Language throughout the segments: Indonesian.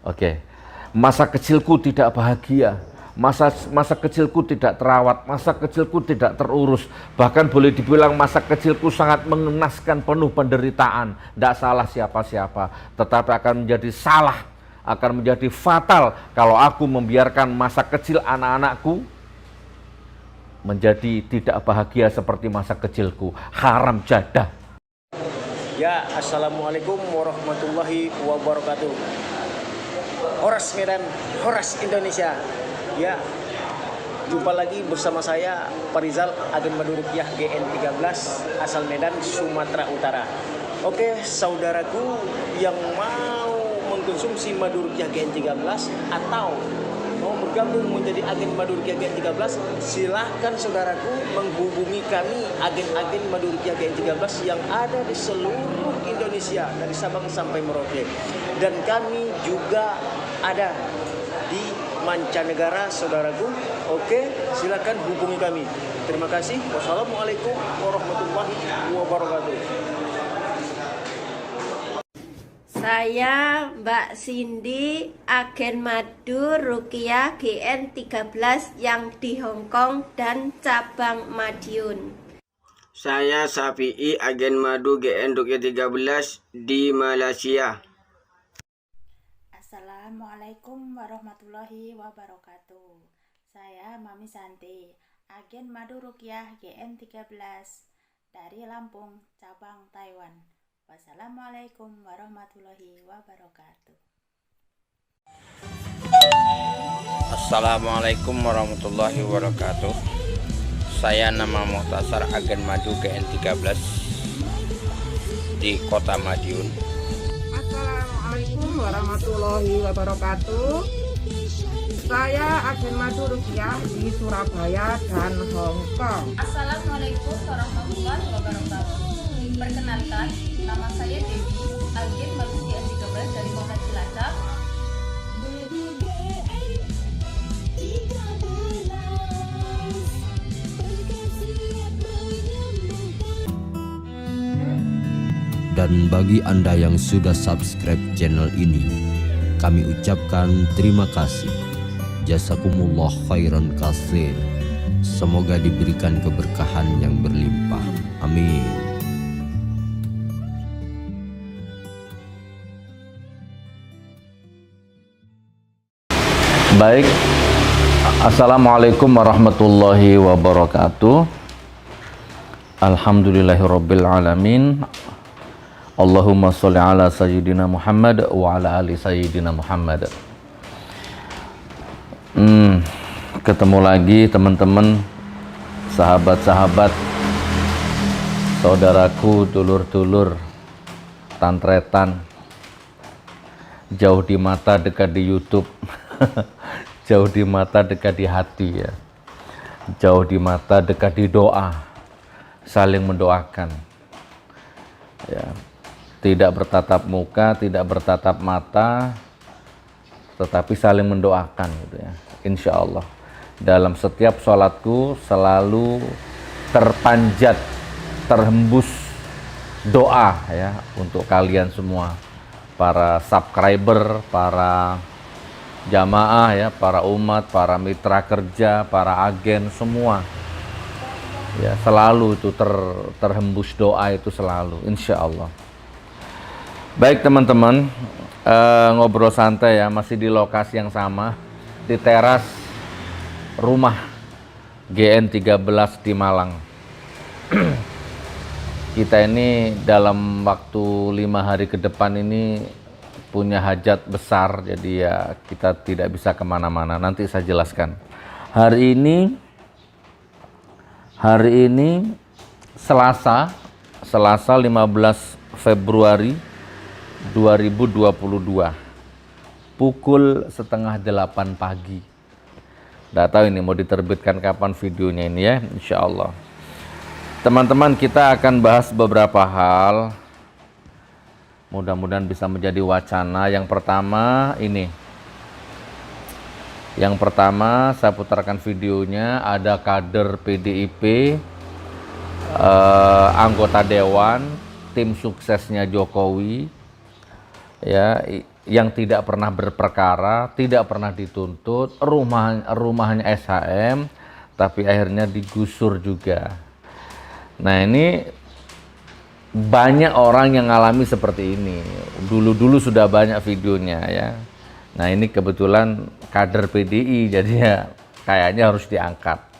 Oke. Masa kecilku tidak bahagia. Masa kecilku tidak terawat, masa kecilku tidak terurus. Bahkan boleh dibilang masa kecilku sangat mengenaskan, penuh penderitaan. Tidak salah siapa-siapa, tetapi akan menjadi salah, akan menjadi fatal kalau aku membiarkan masa kecil anak-anakku menjadi tidak bahagia seperti masa kecilku. Haram jadah. Ya, assalamualaikum warahmatullahi wabarakatuh. Horas Medan, Horas Indonesia. Ya, jumpa lagi bersama saya Parizal Agen Madu Ruqyah GN13 asal Medan, Sumatera Utara. Oke, saudaraku yang mau mengkonsumsi Madu Ruqyah GN13 atau mau bergabung menjadi agen Madu Ruqyah GN13, silahkan saudaraku menghubungi kami agen-agen Madu Ruqyah GN13 yang ada di seluruh Indonesia dari Sabang sampai Merauke. Dan kami juga ada di mancanegara saudaraku. Oke, silakan hubungi kami. Terima kasih. Wassalamualaikum warahmatullahi wabarakatuh. Saya Mbak Cindy, agen Madu Ruqyah GN13 yang di Hong Kong dan cabang Madiun. Saya Safi'i, agen Madu GN Ruqyah 13 di Malaysia. Assalamualaikum warahmatullahi wabarakatuh. Saya Mami Santi, agen Madu Ruqyah GN13 dari Lampung, cabang Taiwan. Wassalamualaikum warahmatullahi wabarakatuh. Assalamualaikum warahmatullahi wabarakatuh. Saya nama Muhtasar, agen Madu GN13 di Kota Madiun. Assalamualaikum warahmatullahi wabarakatuh. Saya agen Madu Ruqyah di Surabaya dan Hong Kong. Assalamualaikum warahmatullahi wabarakatuh. Perkenalkan, nama saya Devi, agen Madu GN13 dari Kota Cilacap. Dan bagi Anda yang sudah subscribe channel ini, kami ucapkan terima kasih. Jazakumullah khairan katsir. Semoga diberikan keberkahan yang berlimpah. Amin. Baik. Assalamualaikum warahmatullahi wabarakatuh. Alhamdulillahirabbil alamin. Allahumma sholli ala sayyidina Muhammad wa ala ali sayyidina Muhammad. Ketemu lagi teman-teman, sahabat-sahabat, saudaraku, dulur-dulur, tantretan, jauh di mata dekat di YouTube, jauh di mata dekat di hati ya, jauh di mata dekat di doa, saling mendoakan ya. Tidak bertatap muka, tidak bertatap mata, tetapi saling mendoakan gitu ya. Insya Allah dalam setiap sholatku selalu terpanjat, terhembus doa ya untuk kalian semua, para subscriber, para jamaah ya, para umat, para mitra kerja, para agen semua ya, selalu itu terhembus doa itu selalu, insya Allah. Baik teman-teman, ngobrol santai ya, masih di lokasi yang sama, di teras rumah GN13 di Malang. Kita ini dalam waktu 5 hari ke depan ini punya hajat besar, jadi ya kita tidak bisa kemana-mana. Nanti saya jelaskan. Hari ini Selasa 15 Februari 2022 pukul 7:30 pagi. Nggak tahu ini mau diterbitkan kapan videonya ini ya, insya Allah. Teman-teman, kita akan bahas beberapa hal, mudah-mudahan bisa menjadi wacana. Yang pertama saya putarkan videonya, ada kader PDIP, anggota dewan, tim suksesnya Jokowi ya, yang tidak pernah berperkara, tidak pernah dituntut, rumahnya SHM, tapi akhirnya digusur juga. Nah, ini banyak orang yang ngalami seperti ini. Dulu sudah banyak videonya ya. Nah, ini kebetulan kader PDI, jadi ya kayaknya harus diangkat.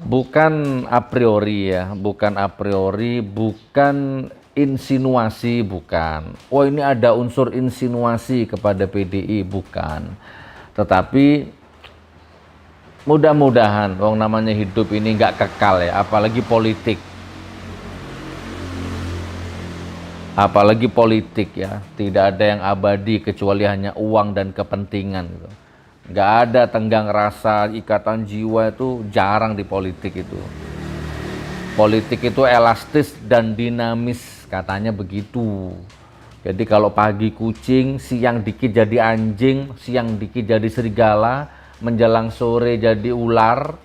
Bukan a priori ya, bukan a priori, bukan insinuasi, bukan. Oh, ini ada unsur insinuasi kepada PDI, bukan. Tetapi mudah-mudahan, wong namanya hidup ini nggak kekal ya, apalagi politik. Apalagi politik ya, tidak ada yang abadi kecuali hanya uang dan kepentingan gitu. Nggak ada tenggang rasa, ikatan jiwa, itu jarang di politik itu. Politik itu elastis dan dinamis, katanya begitu. Jadi kalau pagi kucing, siang dikit jadi anjing, siang dikit jadi serigala, menjelang sore jadi ular,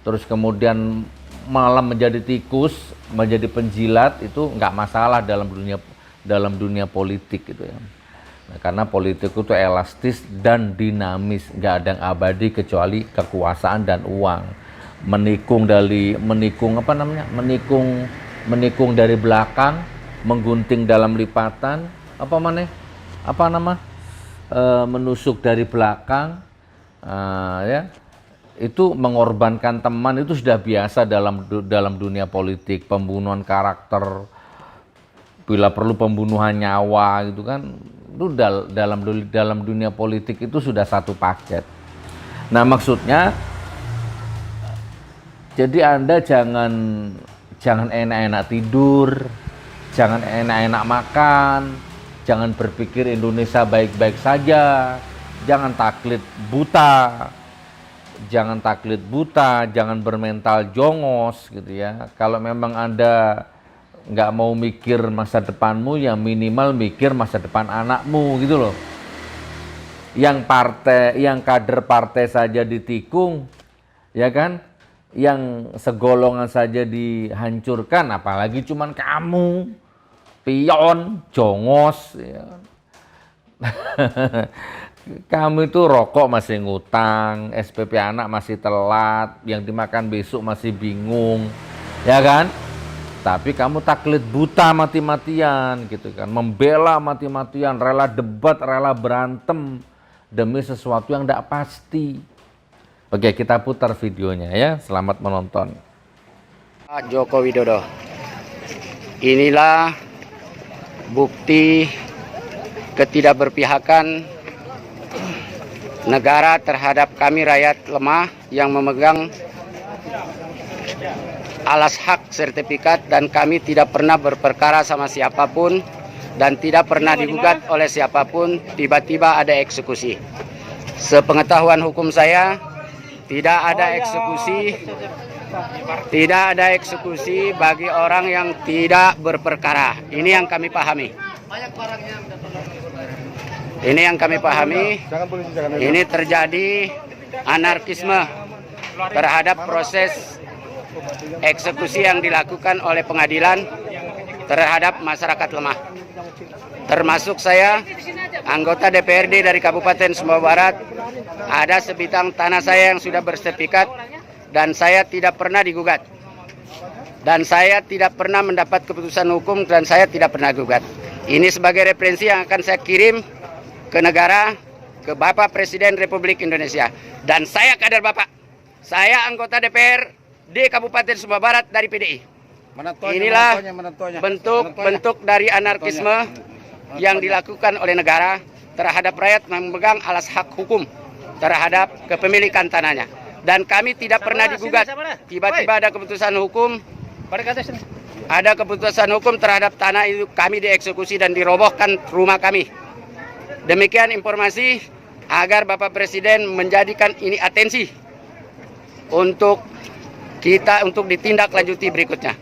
terus kemudian malam menjadi tikus, menjadi penjilat, itu nggak masalah dalam dunia politik gitu ya. Nah, karena politik itu elastis dan dinamis, nggak ada yang abadi kecuali kekuasaan dan uang. Menikung dari belakang, menggunting dalam lipatan, menusuk dari belakang, ya, itu mengorbankan teman, itu sudah biasa dalam dunia politik. Pembunuhan karakter, bila perlu pembunuhan nyawa gitu kan, itu dalam dunia politik itu sudah satu paket. Nah, maksudnya jadi Anda jangan enak-enak tidur, jangan enak-enak makan, jangan berpikir Indonesia baik-baik saja, jangan taklid buta, jangan bermental jongos gitu ya. Kalau memang Anda nggak mau mikir masa depanmu, ya minimal mikir masa depan anakmu gitu loh. Yang kader partai saja ditikung, ya kan? Yang segolongan saja dihancurkan, apalagi cuman kamu, pion, jongos, ya kan? Kamu itu rokok masih ngutang, SPP anak masih telat, yang dimakan besok masih bingung, ya kan? Tapi kamu taklid buta mati-matian gitu kan, membela mati-matian, rela debat, rela berantem demi sesuatu yang tidak pasti. Oke, kita putar videonya ya, selamat menonton. Pak Joko Widodo, inilah bukti ketidakberpihakan negara terhadap kami rakyat lemah yang memegang alas hak sertifikat, dan kami tidak pernah berperkara sama siapapun dan tidak pernah digugat oleh siapapun. Tiba-tiba ada eksekusi. Sepengetahuan hukum saya, tidak ada eksekusi bagi orang yang tidak berperkara. Ini yang kami pahami. Ini terjadi anarkisme terhadap proses eksekusi yang dilakukan oleh pengadilan terhadap masyarakat lemah. Termasuk saya, anggota DPRD dari Kabupaten Sumbawa Barat. Ada sebidang tanah saya yang sudah bersertifikat dan saya tidak pernah digugat. Dan saya tidak pernah mendapat keputusan hukum dan saya tidak pernah gugat. Ini sebagai referensi yang akan saya kirim ke negara, ke Bapak Presiden Republik Indonesia. Dan saya kader Bapak. Saya anggota DPR di Kabupaten Sumbawa Barat dari PDI. Inilah bentuk dari anarkisme yang dilakukan oleh negara terhadap rakyat yang memegang alas hak hukum terhadap kepemilikan tanahnya. Dan kami tidak pernah digugat. Tiba-tiba ada keputusan hukum. Ada keputusan hukum terhadap tanah itu, kami dieksekusi dan dirobohkan rumah kami. Demikian informasi agar Bapak Presiden menjadikan ini atensi untuk kita untuk ditindaklanjuti berikutnya.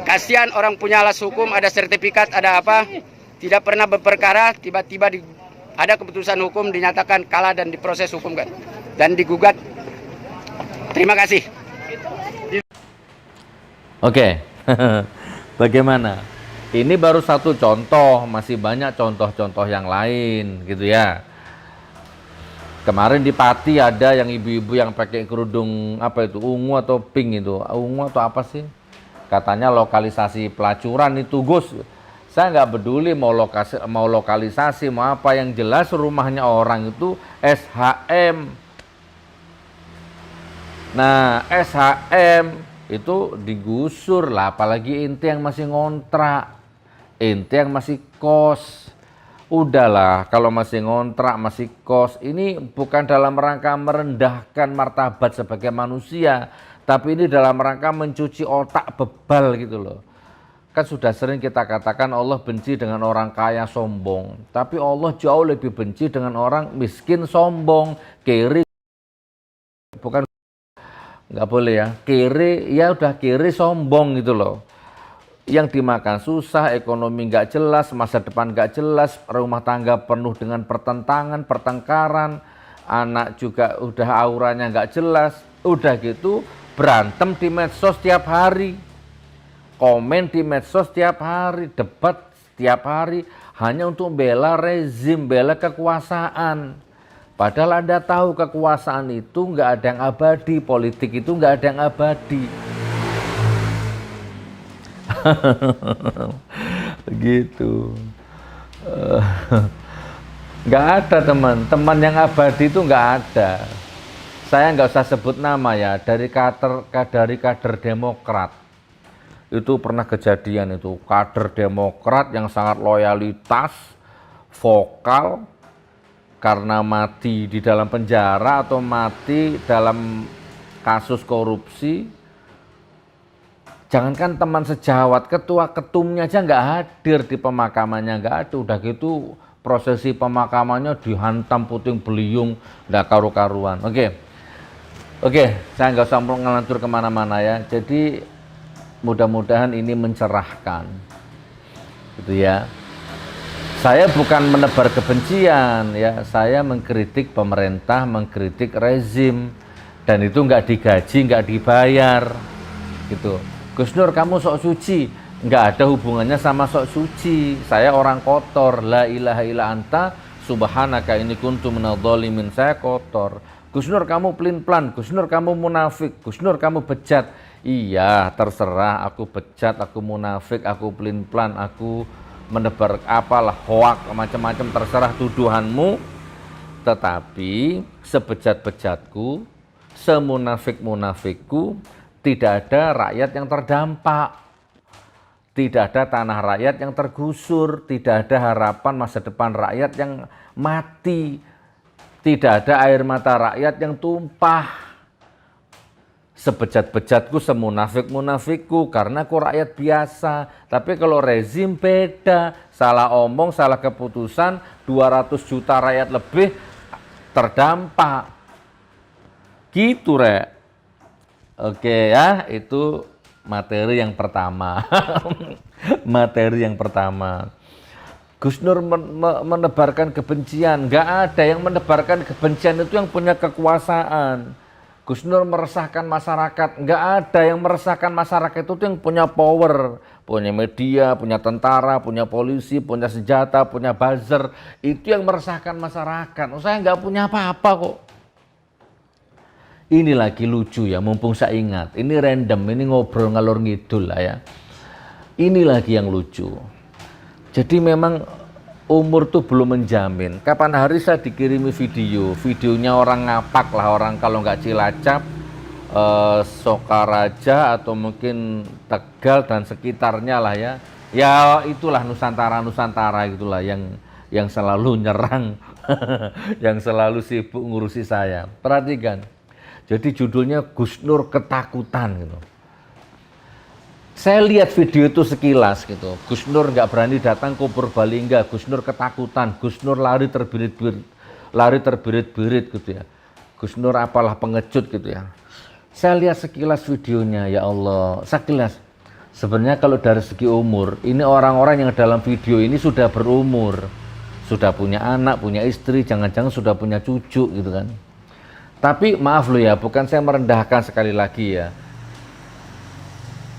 Kasihan orang punya alas hukum, ada sertifikat, ada apa, tidak pernah berperkara, tiba-tiba ada keputusan hukum dinyatakan kalah dan diproses hukum kan, dan digugat. Terima kasih. Oke, bagaimana? Ini baru satu contoh, masih banyak contoh-contoh yang lain gitu ya. Kemarin di Pati ada yang ibu-ibu yang pakai kerudung apa itu, ungu atau pink itu, ungu atau apa sih? Katanya lokalisasi pelacuran itu Gus. Saya nggak peduli mau lokalisasi mau apa, yang jelas rumahnya orang itu SHM. Nah, SHM itu digusur lah, apalagi ente yang masih ngontrak, ente yang masih kos. Udahlah, kalau masih ngontrak, masih kos, ini bukan dalam rangka merendahkan martabat sebagai manusia, tapi ini dalam rangka mencuci otak bebal gitu loh. Kan sudah sering kita katakan Allah benci dengan orang kaya sombong, tapi Allah jauh lebih benci dengan orang miskin sombong, kiri, bukan nggak boleh ya, kiri ya udah kiri sombong gitu loh. Yang dimakan susah, ekonomi nggak jelas, masa depan nggak jelas, rumah tangga penuh dengan pertentangan, pertengkaran, anak juga udah auranya nggak jelas, udah gitu berantem di medsos tiap hari, komen di medsos tiap hari, debat tiap hari, hanya untuk bela rezim, bela kekuasaan. Padahal Anda tahu kekuasaan itu nggak ada yang abadi, politik itu nggak ada yang abadi. Gitu. Nggak ada teman yang abadi itu nggak ada. Saya nggak usah sebut nama ya, dari kader Demokrat. Itu pernah kejadian itu, kader Demokrat yang sangat loyalitas, vokal, karena mati di dalam penjara atau mati dalam kasus korupsi. Jangankan teman sejawat, ketua ketumnya aja nggak hadir di pemakamannya, nggak ada. Udah gitu prosesi pemakamannya dihantam puting beliung, nggak karu-karuan. Oke, saya nggak usah ngelantur kemana-mana ya. Jadi mudah-mudahan ini mencerahkan, gitu ya. Saya bukan menebar kebencian ya, saya mengkritik pemerintah, mengkritik rezim, dan itu nggak digaji, nggak dibayar, gitu. Gus Nur kamu sok suci, nggak ada hubungannya sama sok suci. Saya orang kotor, la ilaha illa anta, subhanaka ini kuntu minadh-dhalimin. Saya kotor. Gus Nur kamu pelin-pelan, Gus Nur kamu munafik, Gus Nur kamu bejat. Iya, terserah, aku bejat, aku munafik, aku pelin-pelan, aku menebar apalah hoak macam-macam, terserah tuduhanmu. Tetapi sebejat-bejatku, semunafik-munafikku, tidak ada rakyat yang terdampak, tidak ada tanah rakyat yang tergusur, tidak ada harapan masa depan rakyat yang mati, tidak ada air mata rakyat yang tumpah. Sebejat-bejatku, semunafik-munafikku, karena aku rakyat biasa. Tapi kalau rezim beda, salah omong, salah keputusan, 200 juta rakyat lebih terdampak. Gitu, Rek. Oke ya, itu materi yang pertama. Materi yang pertama. Gus Nur menebarkan kebencian. Nggak ada yang menebarkan kebencian itu yang punya kekuasaan. Gus Nur meresahkan masyarakat, nggak ada yang meresahkan masyarakat itu yang punya power, punya media, punya tentara, punya polisi, punya senjata, punya buzzer, itu yang meresahkan masyarakat. Saya nggak punya apa-apa kok. Ini lagi lucu ya, mumpung saya ingat, ini random, ini ngobrol ngalor ngidul lah ya. Ini lagi yang lucu. Jadi memang umur tuh belum menjamin. Kapan hari saya dikirimi videonya orang ngapak lah, orang kalau nggak Cilacap, Sokaraja atau mungkin Tegal dan sekitarnya lah ya. Ya itulah Nusantara gitulah yang selalu nyerang, yang selalu sibuk ngurusi saya. Perhatikan. Jadi judulnya Gus Nur ketakutan gitu. Saya lihat video itu sekilas gitu. Gus Nur nggak berani datang ke Purbalingga, Gus Nur ketakutan, Gus Nur lari terbirit-birit gitu ya. Gus Nur apalah pengecut gitu ya. Saya lihat sekilas videonya, ya Allah, sekilas. Sebenarnya kalau dari segi umur, ini orang-orang yang dalam video ini sudah berumur, sudah punya anak, punya istri, jangan-jangan sudah punya cucu gitu kan. Tapi maaf loh ya, bukan saya merendahkan sekali lagi ya.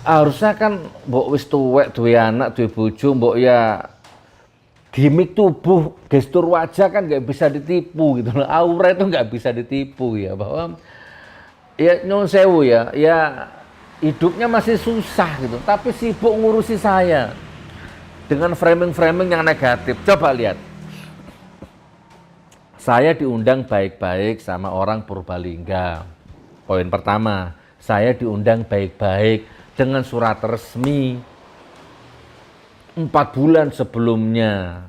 harusnya kan mbok wis tuwek duwe anak duwe bojo mbok ya gimik tubuh gestur wajah kan nggak bisa ditipu gitu loh, aura itu nggak bisa ditipu ya, bahwa ya nyun sewu ya hidupnya masih susah gitu tapi sibuk ngurusi saya dengan framing-framing yang negatif. Coba lihat, saya diundang baik-baik sama orang Purbalingga. Poin pertama, saya diundang baik-baik dengan surat resmi 4 bulan sebelumnya.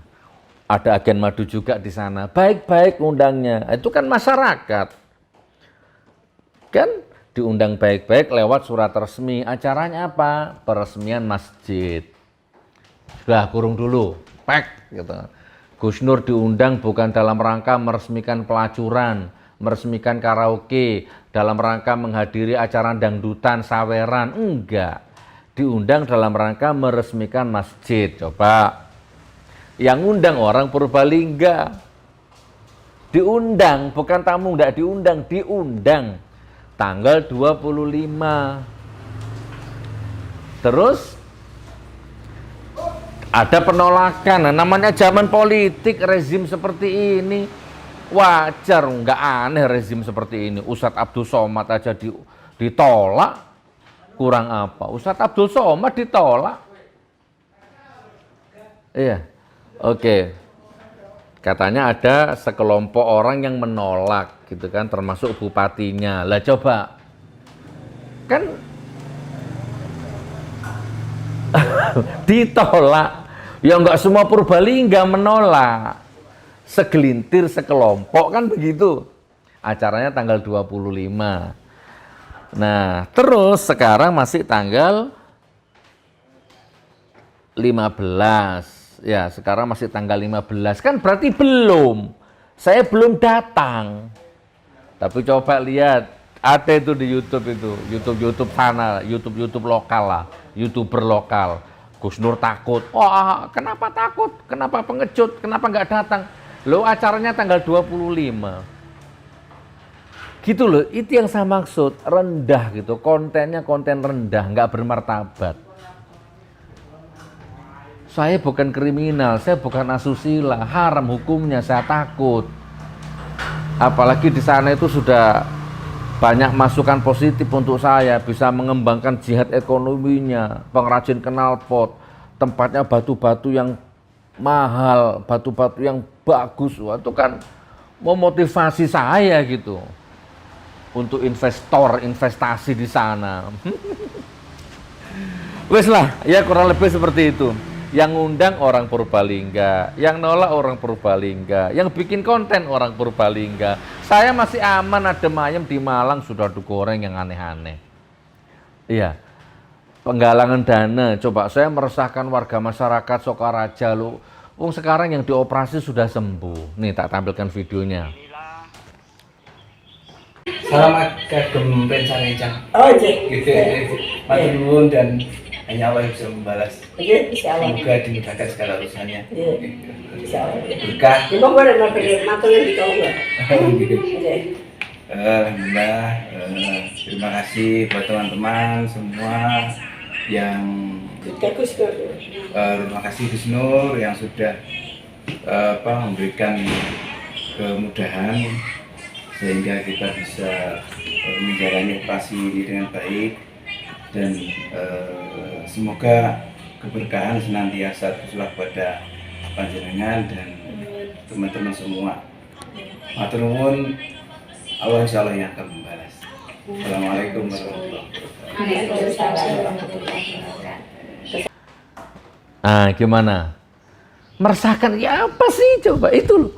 Ada agen madu juga di sana, baik-baik undangnya. Itu kan masyarakat, kan diundang baik-baik lewat surat resmi. Acaranya apa? Peresmian masjid. Sudah kurung dulu, pek gitu. Gus Nur diundang bukan dalam rangka meresmikan pelacuran, meresmikan karaoke, dalam rangka menghadiri acara dangdutan, saweran, enggak. Diundang dalam rangka meresmikan masjid. Coba, yang undang orang Purbalingga. Diundang, bukan tamu, enggak diundang, diundang. Tanggal 25. Terus ada penolakan. Nah, namanya zaman politik, rezim seperti ini wajar, nggak aneh rezim seperti ini. Ustadz Abdul Somad aja ditolak, kurang apa? Ustadz Abdul Somad ditolak. Iya, oke. Katanya ada sekelompok orang yang menolak gitu kan, termasuk bupatinya. Lah coba, kan ditolak. Ya nggak semua Purbalingga menolak. Segelintir, sekelompok kan begitu. Acaranya tanggal 25. Nah, terus sekarang masih tanggal 15. Ya, sekarang masih tanggal 15. Kan berarti belum. Saya belum datang. Tapi coba lihat, ada itu di YouTube itu. YouTube sana, YouTube lokal lah. YouTuber lokal. Gus Nur takut. Oh, kenapa takut? Kenapa pengecut? Kenapa nggak datang? Loh, acaranya tanggal 25. Gitu loh, itu yang saya maksud. Rendah gitu, kontennya konten rendah, nggak bermartabat. Saya bukan kriminal, saya bukan asusila, haram hukumnya, saya takut. Apalagi di sana itu sudah banyak masukan positif untuk saya, bisa mengembangkan jihad ekonominya, pengrajin knalpot, tempatnya batu-batu yang mahal, batu-batu yang bagus. Wah, itu kan memotivasi saya gitu untuk investasi di sana. Wes lah, ya kurang lebih seperti itu. Yang ngundang orang Purbalingga, yang nolak orang Purbalingga, yang bikin konten orang Purbalingga. Saya masih aman, adem ayem di Malang, sudah digoreng yang aneh-aneh. Iya, penggalangan dana. Coba saya meresahkan warga masyarakat Sokaraja loh. Sekarang yang dioperasi sudah sembuh. Nih, tak tampilkan videonya. Salam kagem Pensareca. Oh iya. Gitu. Matur nuwun dan hanya Allah yang bisa membalas. Iya, insyaallah. Semoga dimudahkan segala urusannya. Iya. Insyaallah. Berkah. Ini kok boleh matur yang dikau enggak? Alhamdulillah. Terima kasih buat teman-teman semua yang terima kasih Gus Nur yang sudah memberikan kemudahan sehingga kita bisa menjalani operasi ini dengan baik, dan semoga keberkahan senantiasa tercurah pada panjenengan dan teman-teman semua. Matur nuwun, Allah insyaallah yang akan membalas. Assalamualaikum warahmatullahi wabarakatuh. Ah, gimana? Meresahkan ya apa sih, coba itu loh.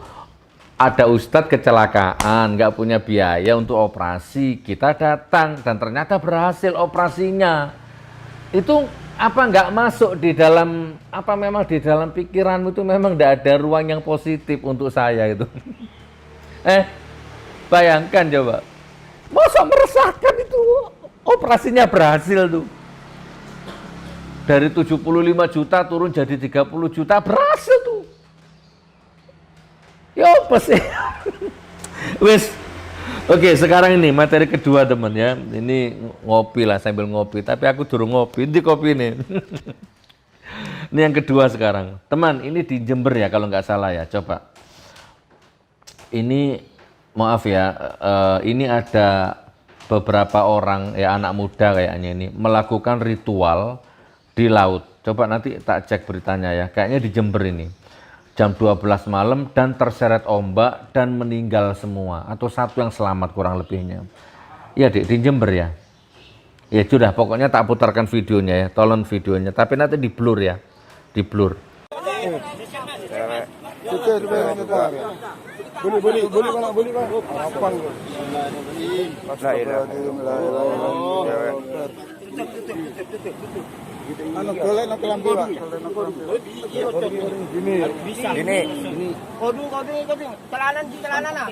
Ada ustadz kecelakaan, nggak punya biaya untuk operasi, kita datang dan ternyata berhasil operasinya. Itu apa nggak masuk di dalam, apa memang di dalam pikiranmu itu memang nggak ada ruang yang positif untuk saya itu? Bayangkan coba, masa meresahkan itu, operasinya berhasil tuh. Dari 75 juta turun jadi 30 juta, berhasil tuh. Ya apa sih? Wis, Oke, sekarang ini materi kedua teman ya. Ini ngopi lah sambil ngopi, tapi aku durung ngopi. Ini kopi ini. Ini yang kedua sekarang. Teman, ini di Jember ya kalau nggak salah ya. Coba. Ini maaf ya, ini ada beberapa orang ya anak muda kayaknya ini melakukan ritual di laut. Coba nanti tak cek beritanya ya. Kayaknya di Jember ini. Jam 12 malam dan terseret ombak dan meninggal semua atau satu yang selamat kurang lebihnya. Iya Dik, di Jember ya. Ya sudah, pokoknya tak putarkan videonya ya, tolong videonya. Tapi nanti di blur ya, di blur. Anu golek nang kelambi, Pak. Gini. Kodu. Celanan di celanan ah.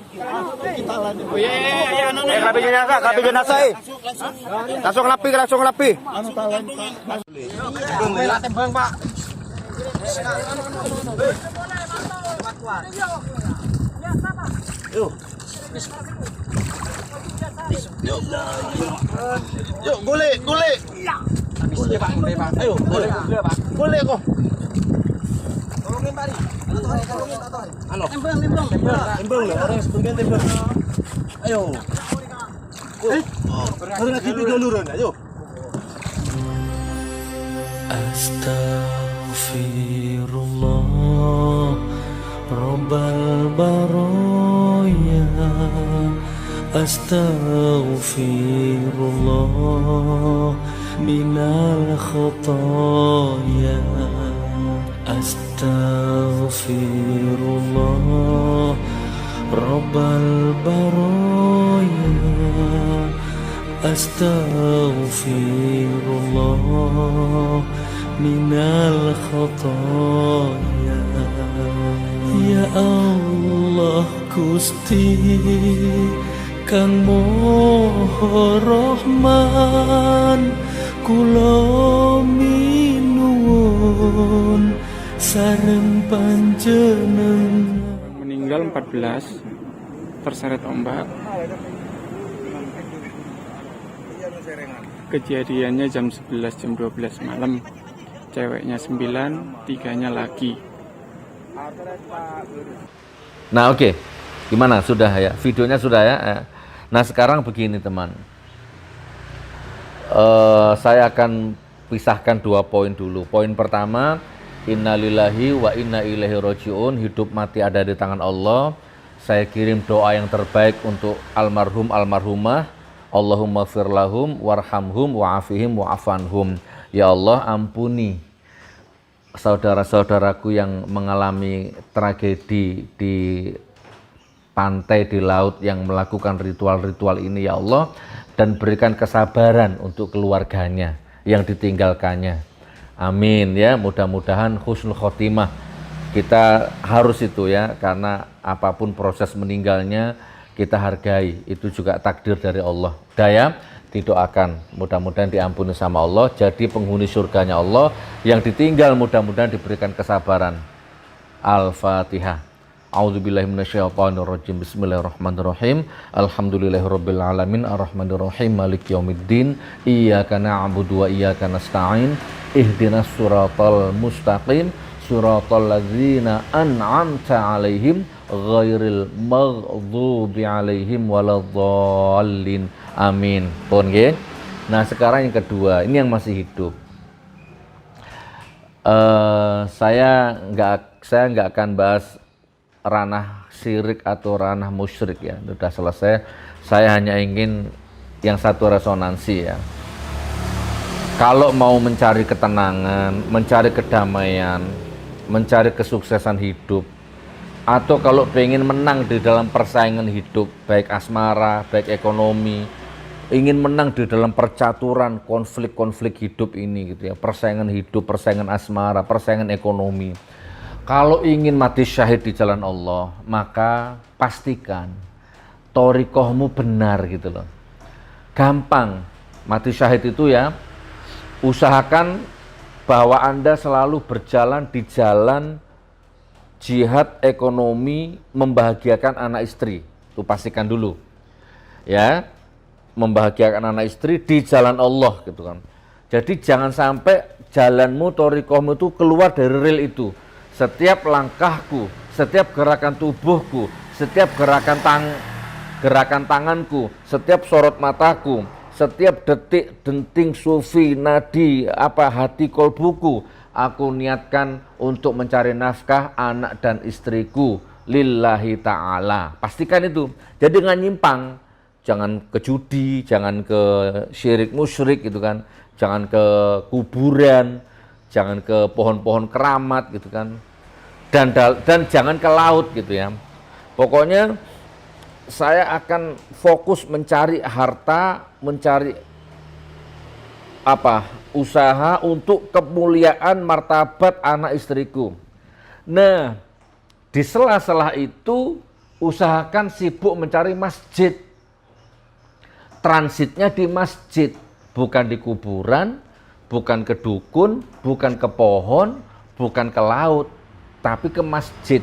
Oh iya. Kabeh jenazah. Langsung lapi. Anu talan. Tembang, Pak. Yuk, golek. Boleh Pak. Ayo, boleh Pak. Boleh kok. Tolongin Pak. Tolongin. Halo. Tembang lah, orang sebenarnya tembang. Ayo. Baru lagi video luran, ayo. Astaghfirullah Rabbal baraya. Astaghfirullah minal khataya. Astaghfirullah Rabbal baraya. Astaghfirullah minal khataya. Ya Allah Gusti Kang Moho Rahman, kula minuwun sareng panjenengan. Meninggal 14, terseret ombak. Kejadiannya jam 11, jam 12 malam. Ceweknya 9, 3-nya lagi. Nah oke. Gimana? Sudah ya? Videonya sudah ya? Nah sekarang begini teman, saya akan pisahkan 2 poin dulu. Poin pertama, innalillahi wa inna ilaihi roji'un, hidup mati ada di tangan Allah. Saya kirim doa yang terbaik untuk almarhum almarhumah. Allahumma firlahum warhamhum wa'afihim wa'afanhum. Ya Allah ampuni saudara-saudaraku yang mengalami tragedi di pantai, di laut, yang melakukan ritual-ritual ini ya Allah, dan berikan kesabaran untuk keluarganya yang ditinggalkannya. Amin ya, mudah-mudahan husnul khotimah. Kita harus itu ya, karena apapun proses meninggalnya kita hargai, itu juga takdir dari Allah. Daya didoakan, mudah-mudahan diampuni sama Allah, jadi penghuni surganya Allah. Yang ditinggal mudah-mudahan diberikan kesabaran. Al-Fatihah. A'udzubillahi minasyaitonirrajim. Bismillahirrahmanirrahim. Alhamdulillahirabbil alamin arrahmanirrahim maliki yaumiddin. Iyyaka na'budu wa iyyaka nasta'in. Ihdinas siratal mustaqim. Siratal ladzina an'amta 'alaihim ghairil maghdubi 'alaihim waladdallin. Amin. Pun nggih. Nah, sekarang yang kedua, ini yang masih hidup. Saya nggak akan bahas ranah syirik atau ranah musyrik ya, sudah selesai. Saya hanya ingin yang satu resonansi ya. Kalau mau mencari ketenangan, mencari kedamaian, mencari kesuksesan hidup, atau kalau pengen menang di dalam persaingan hidup, baik asmara, baik ekonomi, ingin menang di dalam percaturan konflik-konflik hidup ini gitu ya, persaingan hidup, persaingan asmara, persaingan ekonomi. Kalau ingin mati syahid di jalan Allah, maka pastikan thoriqohmu benar gitu loh. Gampang mati syahid itu ya, usahakan bahwa Anda selalu berjalan di jalan jihad ekonomi, membahagiakan anak istri. Itu pastikan dulu. ya, membahagiakan anak istri di jalan Allah gitu kan. Jadi jangan sampai jalanmu, thoriqahmu itu keluar dari rel itu. Setiap langkahku, setiap gerakan tubuhku, setiap gerakan tanganku, setiap sorot mataku, setiap detik denting sufi nadi hati kolbuku, aku niatkan untuk mencari nafkah anak dan istriku lillahi ta'ala. Pastikan itu. Jadi nggak nyimpang. Jangan ke judi, jangan ke syirik musyrik gitu kan. Jangan ke kuburan, jangan ke pohon-pohon keramat gitu kan. Dan jangan ke laut gitu ya. Pokoknya saya akan fokus mencari harta, mencari usaha untuk kemuliaan martabat anak istriku. Nah, di sela-sela itu usahakan sibuk mencari masjid. Transitnya di masjid, bukan di kuburan, bukan ke dukun, bukan ke pohon, bukan ke laut, tapi ke masjid.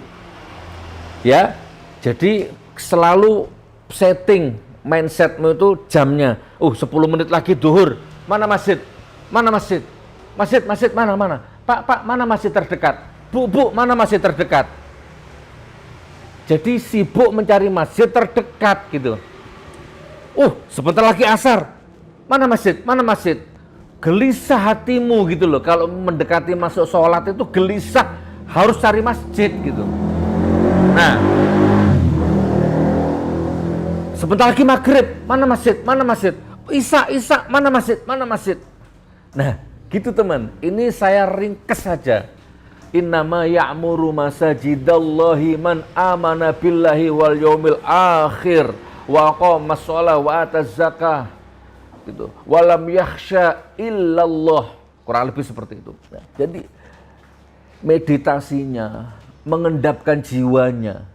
Ya, jadi selalu setting mindsetmu itu jamnya. 10 menit lagi duhur. Mana masjid? Mana masjid? Masjid mana? Pak, mana masjid terdekat? Bu, mana masjid terdekat? Jadi sibuk mencari masjid terdekat gitu. Sebentar lagi asar. Mana masjid? Mana masjid? Gelisah hatimu gitu loh. Kalau mendekati masuk sholat itu gelisah, harus cari masjid gitu. Nah, sebentar lagi maghrib, mana masjid? Mana masjid? Isya, mana masjid? Mana masjid? Nah, gitu teman. Ini saya ringkes saja. Innama ya'muru masajidallahi man amana billahi wal yaumil akhir wa aqamas shalah wa ataz zakah. Gitu. Walam yakhsha illallah. Kurang lebih seperti itu. Nah, jadi meditasinya, mengendapkan jiwanya,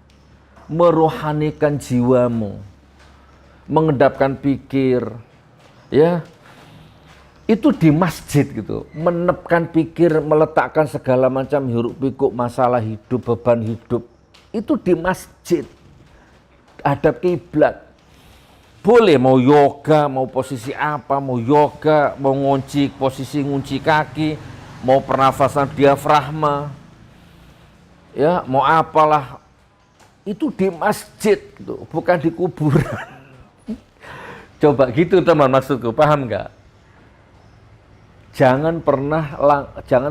merohanikan jiwamu, mengendapkan pikir, ya, itu di masjid gitu, menepkan pikir, meletakkan segala macam hiruk pikuk masalah hidup, beban hidup, itu di masjid, hadap kiblat. Boleh mau yoga, mau posisi apa, mau yoga, mau posisi ngunci kaki, mau pernafasan diafragma, ya, mau apalah, itu di masjid gitu, bukan di kuburan. Coba gitu teman, maksudku, paham nggak? Jangan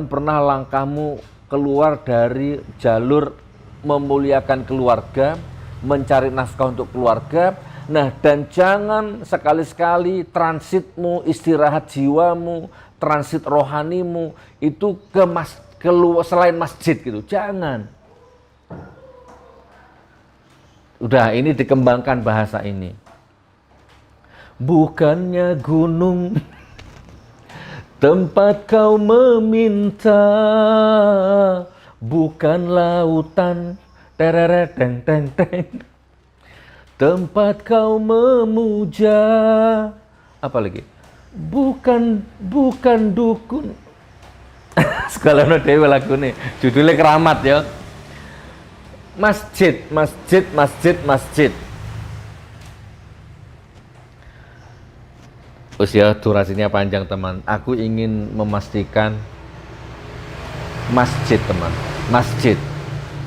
pernah langkahmu keluar dari jalur memuliakan keluarga, mencari nafkah untuk keluarga. Nah, dan jangan sekali-sekali transitmu, istirahat jiwamu, transit rohanimu itu selain masjid gitu. Jangan. Udah, ini dikembangkan bahasa ini. Bukannya gunung tempat kau meminta, bukan lautan terereng teng tempat kau memuja, apa lagi? Bukan dukun. Sekolah dewe lagu nih, judulnya keramat ya. Masjid. Usia durasinya panjang teman. Aku ingin memastikan masjid teman.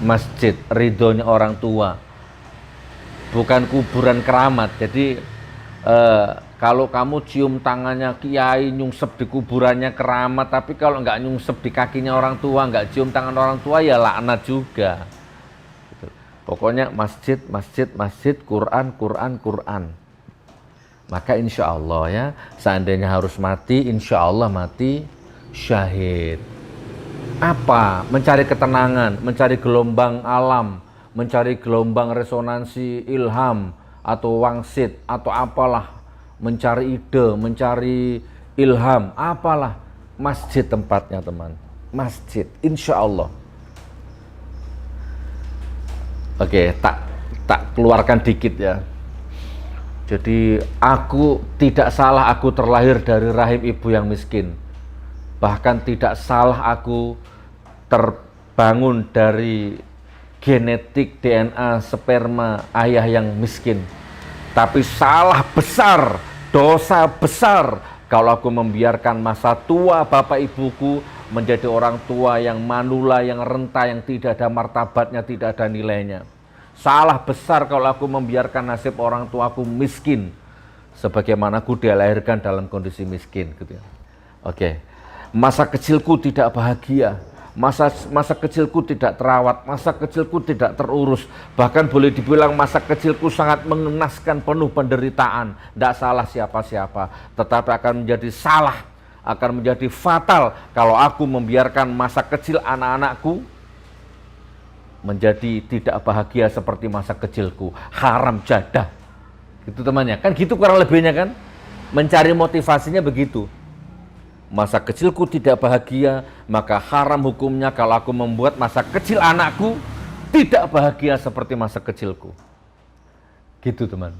Masjid ridhonya orang tua. Bukan kuburan keramat. Jadi kalau kamu cium tangannya kiai, nyungsep di kuburannya keramat, tapi kalau nggak nyungsep di kakinya orang tua, nggak cium tangan orang tua, ya laknat juga. Pokoknya masjid, Quran. Maka insya Allah ya, seandainya harus mati, insya Allah mati syahid. Apa? Mencari ketenangan, mencari gelombang alam, mencari gelombang resonansi ilham atau wangsit atau apalah, mencari ide, mencari ilham, apalah. Masjid tempatnya teman, masjid, insya Allah. Oke, tak keluarkan dikit ya. Jadi aku tidak salah aku terlahir dari rahim ibu yang miskin. Bahkan tidak salah aku terbangun dari genetik DNA sperma ayah yang miskin. Tapi salah besar, dosa besar kalau aku membiarkan masa tua bapak ibuku menjadi orang tua yang manula, yang renta, yang tidak ada martabatnya, tidak ada nilainya. Salah besar kalau aku membiarkan nasib orang tuaku miskin, sebagaimana aku dilahirkan dalam kondisi miskin, gitu ya. Oke, masa kecilku tidak bahagia, masa kecilku tidak terawat, masa kecilku tidak terurus, bahkan boleh dibilang masa kecilku sangat mengenaskan, penuh penderitaan. Tidak salah siapa-siapa, tetapi akan menjadi salah, akan menjadi fatal kalau aku membiarkan masa kecil anak-anakku menjadi tidak bahagia seperti masa kecilku. Haram jadah, gitu temannya, kan gitu kurang lebihnya kan, mencari motivasinya begitu. Masa kecilku tidak bahagia, maka haram hukumnya kalau aku membuat masa kecil anakku tidak bahagia seperti masa kecilku. Gitu teman.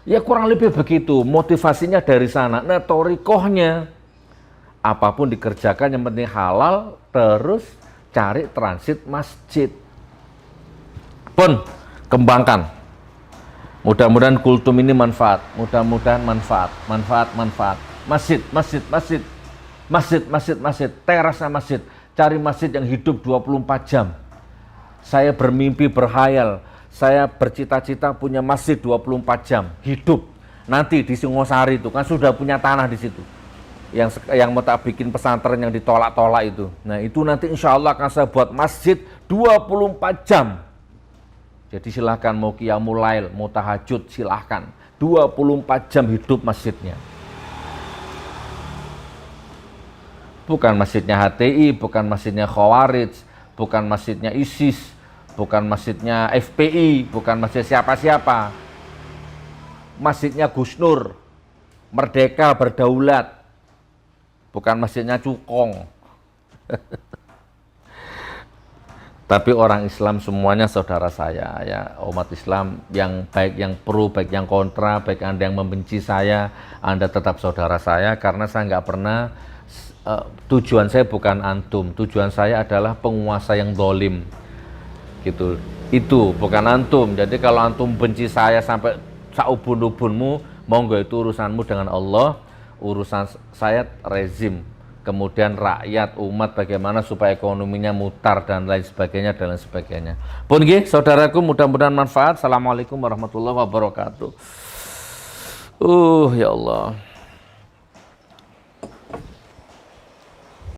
Ya kurang lebih begitu, motivasinya dari sana. Nah torikohnya, apapun dikerjakan yang penting halal, terus cari transit masjid. Pun, kembangkan. Mudah-mudahan kultum ini manfaat, mudah-mudahan manfaat. Masjid, terasnya masjid. Cari masjid yang hidup 24 jam. Saya bermimpi, berhayal, saya bercita-cita punya masjid 24 jam, hidup. Nanti di Singosari itu kan sudah punya tanah di situ. Yang mau tak bikin pesantren yang ditolak-tolak itu. Nah itu nanti insya Allah akan saya buat masjid 24 jam. Jadi silahkan mau qiyamul lail, mau tahajud, silahkan. 24 jam hidup masjidnya. Bukan masjidnya HTI, bukan masjidnya Khawarij, bukan masjidnya ISIS, bukan masjidnya FPI, bukan masjid siapa-siapa. Masjidnya Gus Nur, Merdeka Berdaulat, bukan masjidnya Cukong. Tapi orang Islam semuanya saudara saya, ya umat Islam yang baik yang pro, baik yang kontra, baik Anda yang membenci saya, Anda tetap saudara saya karena saya nggak pernah. Tujuan saya bukan antum, tujuan saya adalah penguasa yang zalim, gitu. Itu bukan antum. Jadi kalau antum benci saya sampai saubun-ubunmu, monggo itu urusanmu dengan Allah. Urusan saya rezim, kemudian rakyat, umat bagaimana supaya ekonominya mutar dan lain sebagainya dan lain sebagainya. Pun nggih, saudaraku, mudah-mudahan manfaat. Assalamualaikum warahmatullahi wabarakatuh. Ya Allah.